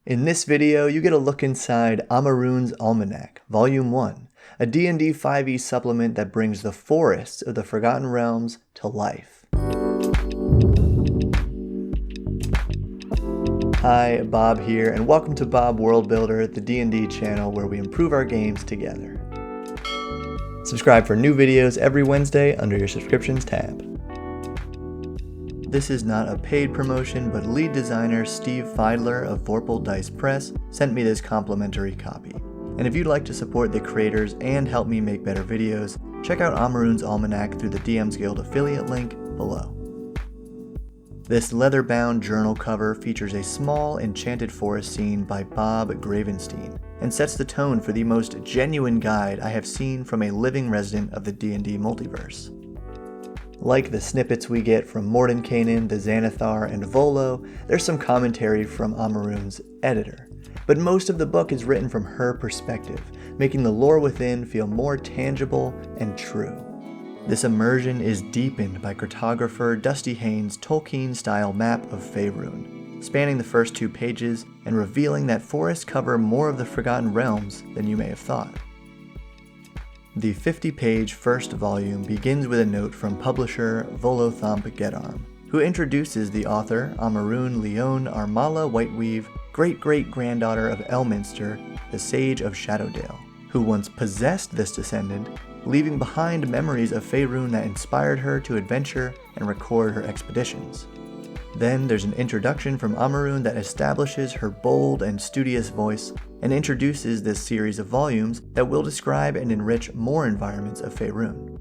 In this video, you get a look inside Amarune's Almanac, Volume 1, a D&D 5e supplement that brings the forests of the Forgotten Realms to life. Hi, Bob here, and welcome to Bob World Builder, the D&D channel where we improve our games together. Subscribe for new videos every Wednesday under your subscriptions tab. This is not a paid promotion, but lead designer Steve Feidler of Vorpal Dice Press sent me this complimentary copy. And if you'd like to support the creators and help me make better videos, check out Amarune's Almanac through the DM's Guild affiliate link below. This leather-bound journal cover features a small enchanted forest scene by Bob Gravenstein and sets the tone for the most genuine guide I have seen from a living resident of the D&D multiverse. Like the snippets we get from Mordenkainen, the Xanathar, and Volo, there's some commentary from Amarune's editor. But most of the book is written from her perspective, making the lore within feel more tangible and true. This immersion is deepened by cartographer Dusty Haynes' Tolkien-style map of Faerun, spanning the first 2 pages and revealing that forests cover more of the Forgotten Realms than you may have thought. The 50-page first volume begins with a note from publisher Volothamp Gedarm, who introduces the author, Amarune Leon Armala Whiteweave, great-great-granddaughter of Elminster, the Sage of Shadowdale, who once possessed this descendant, leaving behind memories of Faerun that inspired her to adventure and record her expeditions. Then there's an introduction from Amarune that establishes her bold and studious voice and introduces this series of volumes that will describe and enrich more environments of Faerun.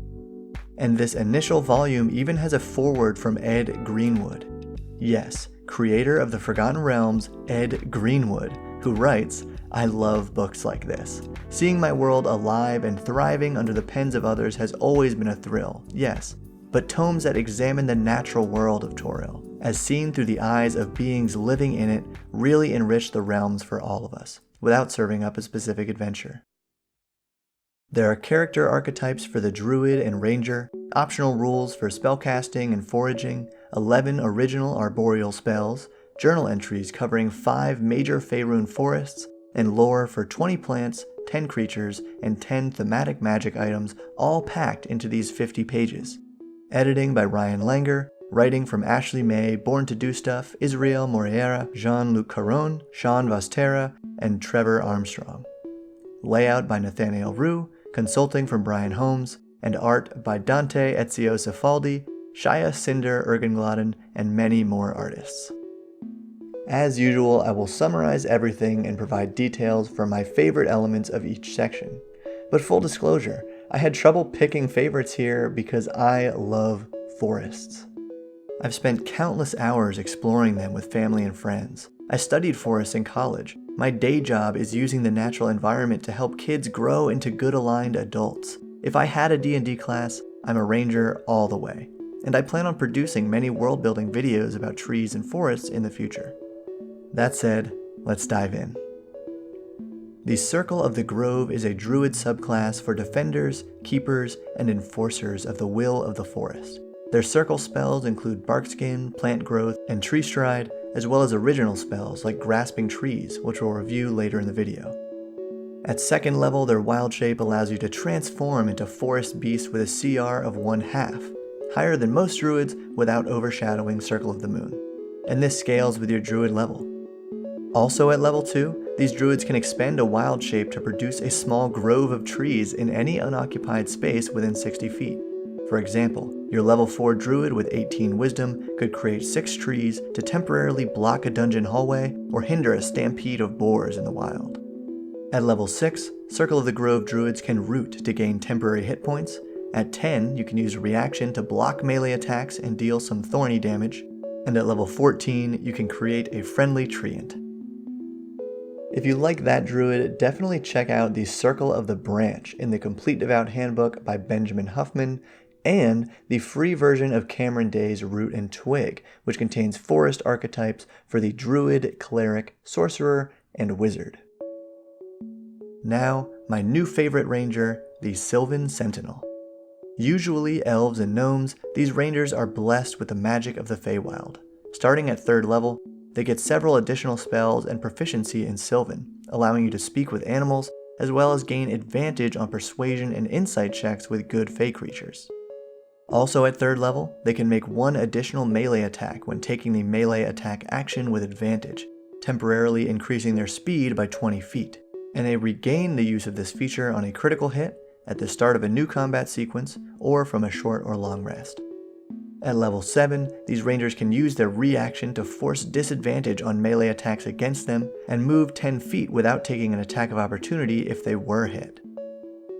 And this initial volume even has a foreword from Ed Greenwood. Yes, creator of the Forgotten Realms, Ed Greenwood, who writes, "I love books like this. Seeing my world alive and thriving under the pens of others has always been a thrill, yes, but tomes that examine the natural world of Toril, as seen through the eyes of beings living in it, really enrich the realms for all of us, without serving up a specific adventure." There are character archetypes for the druid and ranger, optional rules for spellcasting and foraging, 11 original arboreal spells, journal entries covering 5 major Faerun forests, and lore for 20 plants, 10 creatures, and 10 thematic magic items, all packed into these 50 pages. Editing by Ryan Langer, writing from Ashley May, Born to Do Stuff, Israel Moreira, Jean-Luc Caron, Sean Vastera, and Trevor Armstrong. Layout by Nathaniel Rue, consulting from Brian Holmes, and art by Dante Ezio Cefaldi, Shia Cinder Ergengladen, and many more artists. As usual, I will summarize everything and provide details for my favorite elements of each section. But full disclosure, I had trouble picking favorites here because I love forests. I've spent countless hours exploring them with family and friends. I studied forests in college. My day job is using the natural environment to help kids grow into good-aligned adults. If I had a D&D class, I'm a ranger all the way. And I plan on producing many world-building videos about trees and forests in the future. That said, let's dive in. The Circle of the Grove is a druid subclass for defenders, keepers, and enforcers of the will of the forest. Their circle spells include Barkskin, Plant Growth, and Tree Stride, as well as original spells like Grasping Trees, which we'll review later in the video. At 2nd level, their Wild Shape allows you to transform into forest beasts with a CR of 1/2, higher than most druids without overshadowing Circle of the Moon. And this scales with your druid level. Also at level 2, these druids can expend a Wild Shape to produce a small grove of trees in any unoccupied space within 60 feet. For example, your level 4 druid with 18 wisdom could create 6 trees to temporarily block a dungeon hallway or hinder a stampede of boars in the wild. At level 6, Circle of the Grove druids can root to gain temporary hit points. At 10, you can use a reaction to block melee attacks and deal some thorny damage. And at level 14, you can create a friendly treant. If you like that druid, definitely check out the Circle of the Branch in the Complete Devout Handbook by Benjamin Huffman, and the free version of Cameron Day's Root and Twig, which contains forest archetypes for the druid, cleric, sorcerer, and wizard. Now, my new favorite ranger, the Sylvan Sentinel. Usually elves and gnomes, these rangers are blessed with the magic of the Feywild. Starting at 3rd level, they get several additional spells and proficiency in Sylvan, allowing you to speak with animals, as well as gain advantage on persuasion and insight checks with good Fey creatures. Also at 3rd level, they can make one additional melee attack when taking the melee attack action with advantage, temporarily increasing their speed by 20 feet, and they regain the use of this feature on a critical hit, at the start of a new combat sequence, or from a short or long rest. At level 7, these rangers can use their reaction to force disadvantage on melee attacks against them and move 10 feet without taking an attack of opportunity if they were hit.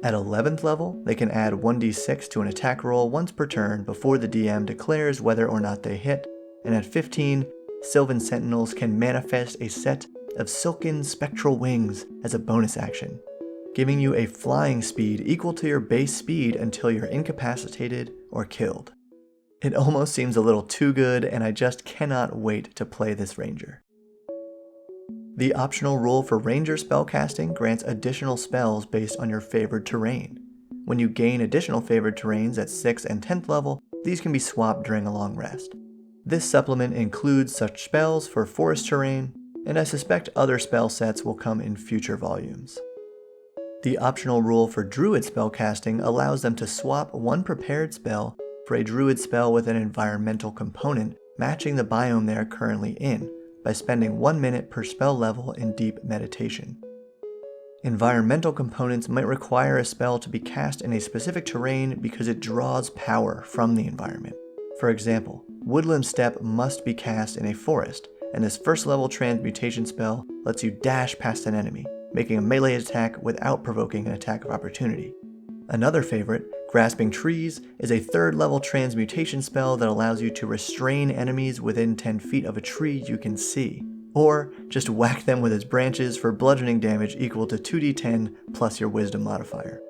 At 11th level, they can add 1d6 to an attack roll once per turn before the DM declares whether or not they hit, and at 15, Sylvan Sentinels can manifest a set of silken spectral wings as a bonus action, giving you a flying speed equal to your base speed until you're incapacitated or killed. It almost seems a little too good, and I just cannot wait to play this ranger. The optional rule for ranger spellcasting grants additional spells based on your favored terrain. When you gain additional favored terrains at 6th and 10th level, these can be swapped during a long rest. This supplement includes such spells for forest terrain, and I suspect other spell sets will come in future volumes. The optional rule for druid spellcasting allows them to swap one prepared spell for a druid spell with an environmental component matching the biome they are currently in, by spending 1 minute per spell level in deep meditation. Environmental components might require a spell to be cast in a specific terrain because it draws power from the environment. For example, Woodland Step must be cast in a forest, and this 1st level transmutation spell lets you dash past an enemy, making a melee attack without provoking an attack of opportunity. Another favorite, Grasping Trees, is a 3rd level transmutation spell that allows you to restrain enemies within 10 feet of a tree you can see, or just whack them with its branches for bludgeoning damage equal to 2d10 plus your wisdom modifier.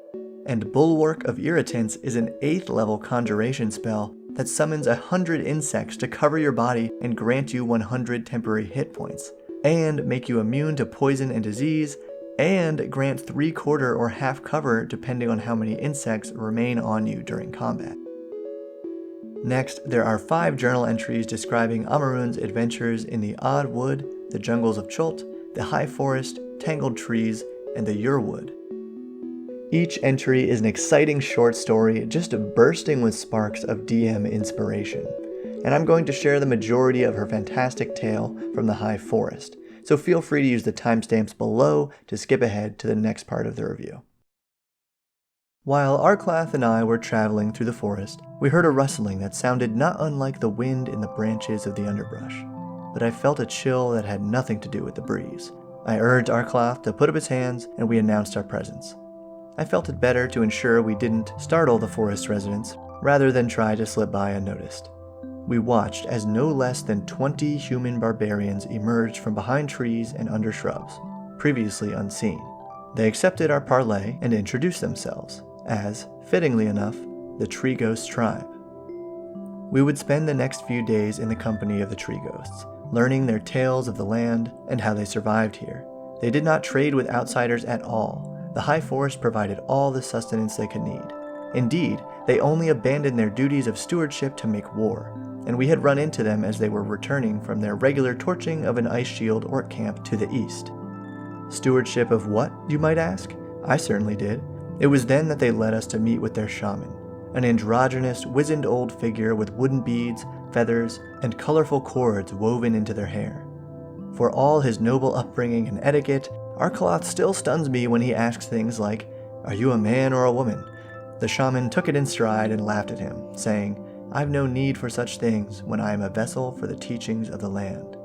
And Bulwark of Irritants is an 8th level conjuration spell that summons 100 insects to cover your body and grant you 100 temporary hit points, and make you immune to poison and disease, and grant 3/4 or half cover depending on how many insects remain on you during combat. Next, there are 5 journal entries describing Amarune's adventures in the Odd Wood, the jungles of Chult, the High Forest, Tangled Trees, and the Yurwood. Each entry is an exciting short story just bursting with sparks of DM inspiration, and I'm going to share the majority of her fantastic tale from the High Forest, so feel free to use the timestamps below to skip ahead to the next part of the review. While Arklath and I were traveling through the forest, we heard a rustling that sounded not unlike the wind in the branches of the underbrush, but I felt a chill that had nothing to do with the breeze. I urged Arklath to put up his hands, and we announced our presence. I felt it better to ensure we didn't startle the forest residents, rather than try to slip by unnoticed. We watched as no less than 20 human barbarians emerged from behind trees and under shrubs, previously unseen. They accepted our parley and introduced themselves as, fittingly enough, the Tree Ghost tribe. We would spend the next few days in the company of the Tree Ghosts, learning their tales of the land and how they survived here. They did not trade with outsiders at all. The High Forest provided all the sustenance they could need. Indeed, they only abandoned their duties of stewardship to make war, and we had run into them as they were returning from their regular torching of an ice shield orc camp to the east. Stewardship of what, you might ask? I certainly did. It was then that they led us to meet with their shaman, an androgynous, wizened old figure with wooden beads, feathers, and colorful cords woven into their hair. For all his noble upbringing and etiquette, Arklath still stuns me when he asks things like, "Are you a man or a woman?" The shaman took it in stride and laughed at him, saying, "I've no need for such things when I am a vessel for the teachings of the land."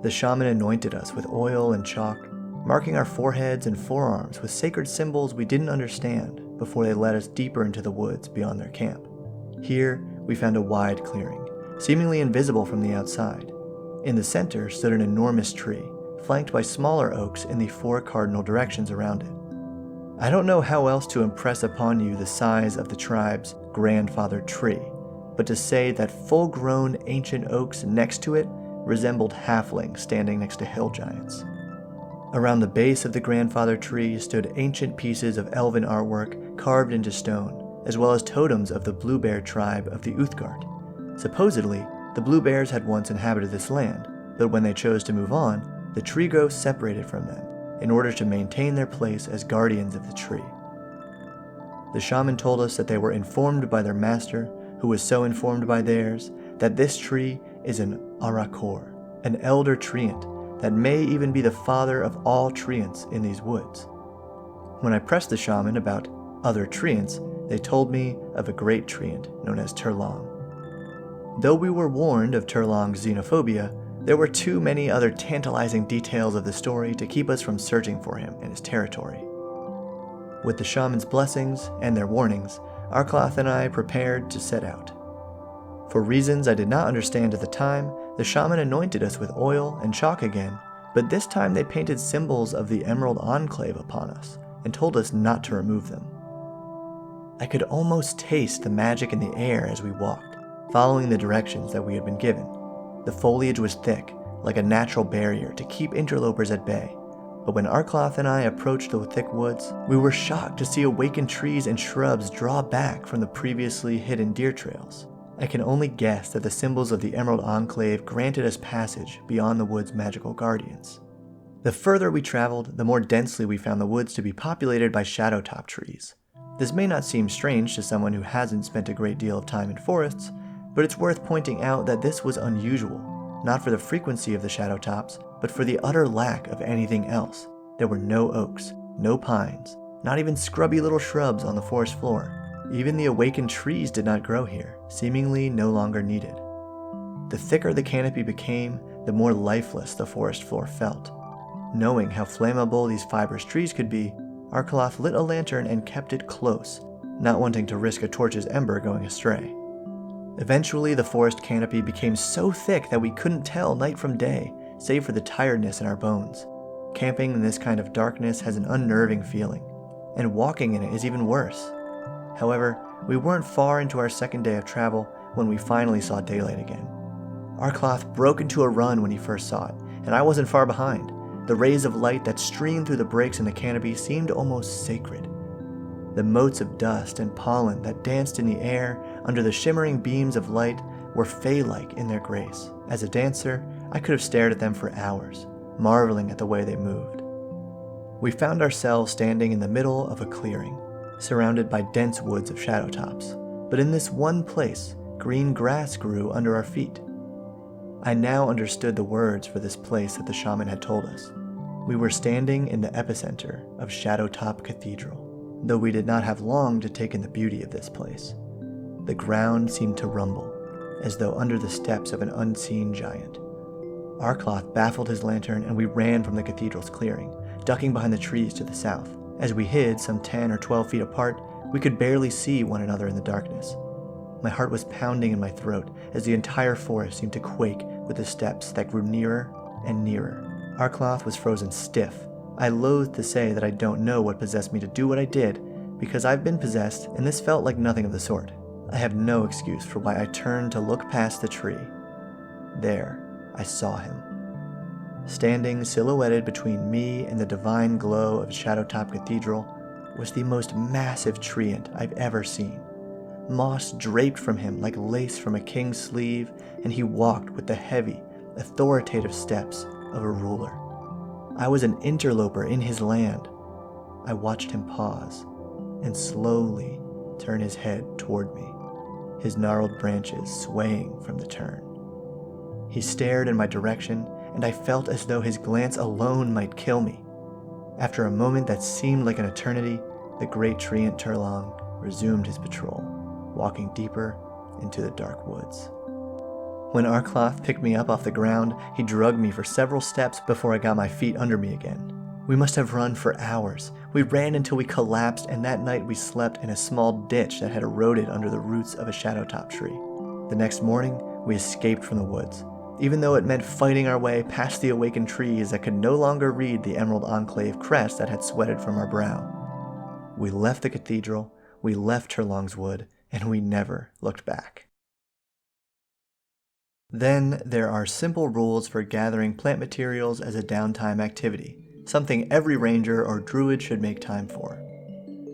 The shaman anointed us with oil and chalk, marking our foreheads and forearms with sacred symbols we didn't understand before they led us deeper into the woods beyond their camp. Here, we found a wide clearing, seemingly invisible from the outside. In the center stood an enormous tree, flanked by smaller oaks in the 4 cardinal directions around it. I don't know how else to impress upon you the size of the tribe's grandfather tree, but to say that full-grown ancient oaks next to it resembled halflings standing next to hill giants. Around the base of the grandfather tree stood ancient pieces of elven artwork carved into stone, as well as totems of the Blue Bear tribe of the Uthgard. Supposedly, the Blue Bears had once inhabited this land, but when they chose to move on, the tree growth separated from them in order to maintain their place as guardians of the tree. The shaman told us that they were informed by their master, who was so informed by theirs, that this tree is an Arakor, an elder treant that may even be the father of all treants in these woods. When I pressed the shaman about other treants, they told me of a great treant known as Turlong. Though we were warned of Turlong's xenophobia, there were too many other tantalizing details of the story to keep us from searching for him in his territory. With the shaman's blessings and their warnings, Arcloth and I prepared to set out. For reasons I did not understand at the time, the shaman anointed us with oil and chalk again, but this time they painted symbols of the Emerald Enclave upon us and told us not to remove them. I could almost taste the magic in the air as we walked, following the directions that we had been given. The foliage was thick, like a natural barrier to keep interlopers at bay, but when Arcloth and I approached the thick woods, we were shocked to see awakened trees and shrubs draw back from the previously hidden deer trails. I can only guess that the symbols of the Emerald Enclave granted us passage beyond the wood's magical guardians. The further we traveled, the more densely we found the woods to be populated by shadowtop trees. This may not seem strange to someone who hasn't spent a great deal of time in forests, but it's worth pointing out that this was unusual, not for the frequency of the shadowtops, but for the utter lack of anything else. There were no oaks, no pines, not even scrubby little shrubs on the forest floor. Even the awakened trees did not grow here, seemingly no longer needed. The thicker the canopy became, the more lifeless the forest floor felt. Knowing how flammable these fibrous trees could be, Arcloth lit a lantern and kept it close, not wanting to risk a torch's ember going astray. Eventually, the forest canopy became so thick that we couldn't tell night from day, save for the tiredness in our bones. Camping in this kind of darkness has an unnerving feeling, and walking in it is even worse. However, we weren't far into our second day of travel when we finally saw daylight again. Arcloth broke into a run when he first saw it, and I wasn't far behind. The rays of light that streamed through the breaks in the canopy seemed almost sacred. The motes of dust and pollen that danced in the air under the shimmering beams of light were fey-like in their grace. As a dancer, I could have stared at them for hours, marveling at the way they moved. We found ourselves standing in the middle of a clearing, surrounded by dense woods of shadowtops, but in this one place, green grass grew under our feet. I now understood the words for this place that the shaman had told us. We were standing in the epicenter of Shadowtop Cathedral, though we did not have long to take in the beauty of this place. The ground seemed to rumble, as though under the steps of an unseen giant. Arcloth baffled his lantern and we ran from the cathedral's clearing, ducking behind the trees to the south. As we hid some 10 or 12 feet apart, we could barely see one another in the darkness. My heart was pounding in my throat as the entire forest seemed to quake with the steps that grew nearer and nearer. Arcloth was frozen stiff. I loathe to say that I don't know what possessed me to do what I did, because I've been possessed and this felt like nothing of the sort. I have no excuse for why I turned to look past the tree. There, I saw him. Standing silhouetted between me and the divine glow of Shadowtop Cathedral was the most massive treant I've ever seen. Moss draped from him like lace from a king's sleeve, and he walked with the heavy, authoritative steps of a ruler. I was an interloper in his land. I watched him pause and slowly turn his head toward me, his gnarled branches swaying from the turn. He stared in my direction, and I felt as though his glance alone might kill me. After a moment that seemed like an eternity, the great treant Turlong resumed his patrol, walking deeper into the dark woods. When Arcloth picked me up off the ground, he drugged me for several steps before I got my feet under me again. We must have run for hours. We ran until we collapsed, and that night we slept in a small ditch that had eroded under the roots of a shadowtop tree. The next morning, we escaped from the woods, even though it meant fighting our way past the awakened trees that could no longer read the Emerald Enclave crest that had sweated from our brow. We left the cathedral, we left Turlong's Wood, and we never looked back. Then there are simple rules for gathering plant materials as a downtime activity, something every ranger or druid should make time for.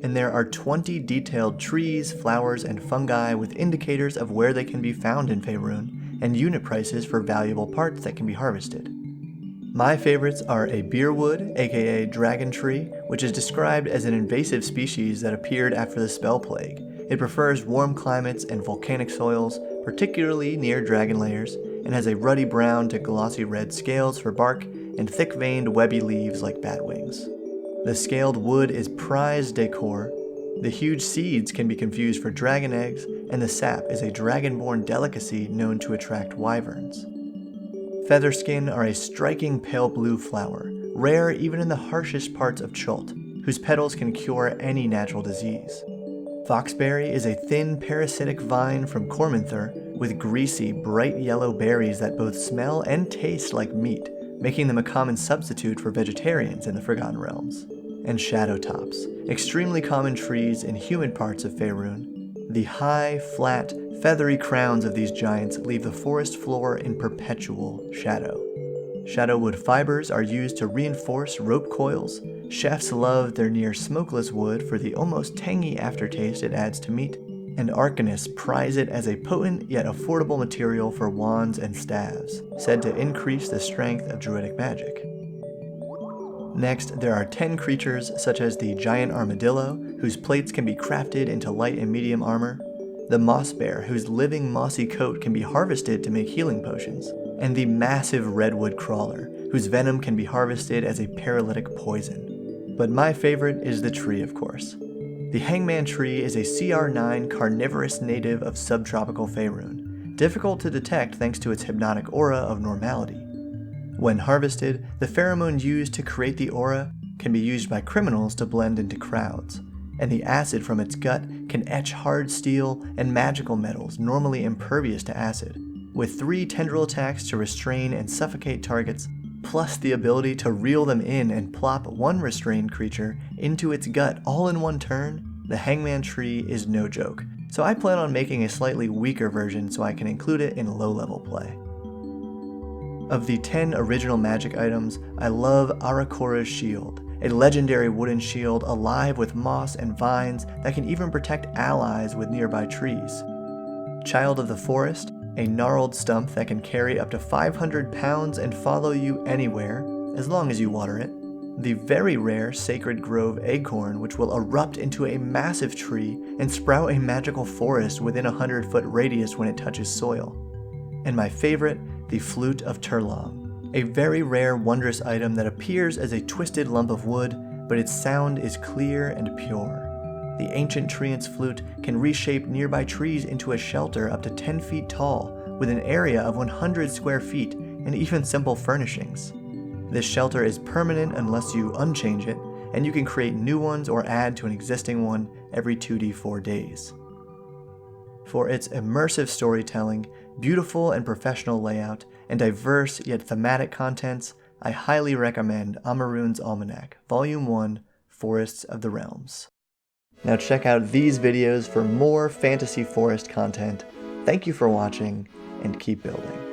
And there are 20 detailed trees, flowers, and fungi with indicators of where they can be found in Faerun, and unit prices for valuable parts that can be harvested. My favorites are a beerwood, aka dragon tree, which is described as an invasive species that appeared after the spell plague. It prefers warm climates and volcanic soils, particularly near dragon layers, and has a ruddy brown to glossy red scales for bark and thick-veined webby leaves like bat wings. The scaled wood is prized decor. The huge seeds can be confused for dragon eggs, and the sap is a dragonborn delicacy known to attract wyverns. Featherskin are a striking pale blue flower, rare even in the harshest parts of Chult, whose petals can cure any natural disease. Foxberry is a thin parasitic vine from Cormanther with greasy, bright yellow berries that both smell and taste like meat, making them a common substitute for vegetarians in the Forgotten Realms. And Shadowtops, extremely common trees in humid parts of Faerun. The high, flat, feathery crowns of these giants leave the forest floor in perpetual shadow. Shadowwood fibers are used to reinforce rope coils. Chefs love their near smokeless wood for the almost tangy aftertaste it adds to meat, and arcanists prize it as a potent yet affordable material for wands and staves, said to increase the strength of druidic magic. Next, there are 10 creatures such as the giant armadillo, whose plates can be crafted into light and medium armor, the moss bear, whose living mossy coat can be harvested to make healing potions, and the massive redwood crawler, whose venom can be harvested as a paralytic poison. But my favorite is the tree, of course. The hangman tree is a CR9 carnivorous native of subtropical Faerun, difficult to detect thanks to its hypnotic aura of normality. When harvested, the pheromone used to create the aura can be used by criminals to blend into crowds, and the acid from its gut can etch hard steel and magical metals normally impervious to acid, with 3 tendril attacks to restrain and suffocate targets, plus the ability to reel them in and plop one restrained creature into its gut all in one turn. The hangman tree is no joke, so I plan on making a slightly weaker version so I can include it in low-level play. Of the 10 original magic items, I love Arakora's shield, a legendary wooden shield alive with moss and vines that can even protect allies with nearby trees. Child of the Forest, a gnarled stump that can carry up to 500 pounds and follow you anywhere, as long as you water it. The very rare Sacred Grove acorn, which will erupt into a massive tree and sprout a magical forest within a 100-foot radius when it touches soil. And my favorite, the Flute of Turlong, a very rare wondrous item that appears as a twisted lump of wood, but its sound is clear and pure. The ancient treant's flute can reshape nearby trees into a shelter up to 10 feet tall, with an area of 100 square feet and even simple furnishings. This shelter is permanent unless you unchange it, and you can create new ones or add to an existing one every 2d4 days. For its immersive storytelling, beautiful and professional layout, and diverse yet thematic contents, I highly recommend Amarune's Almanac, Volume 1, Forests of the Realms. Now check out these videos for more fantasy forest content. Thank you for watching, and keep building.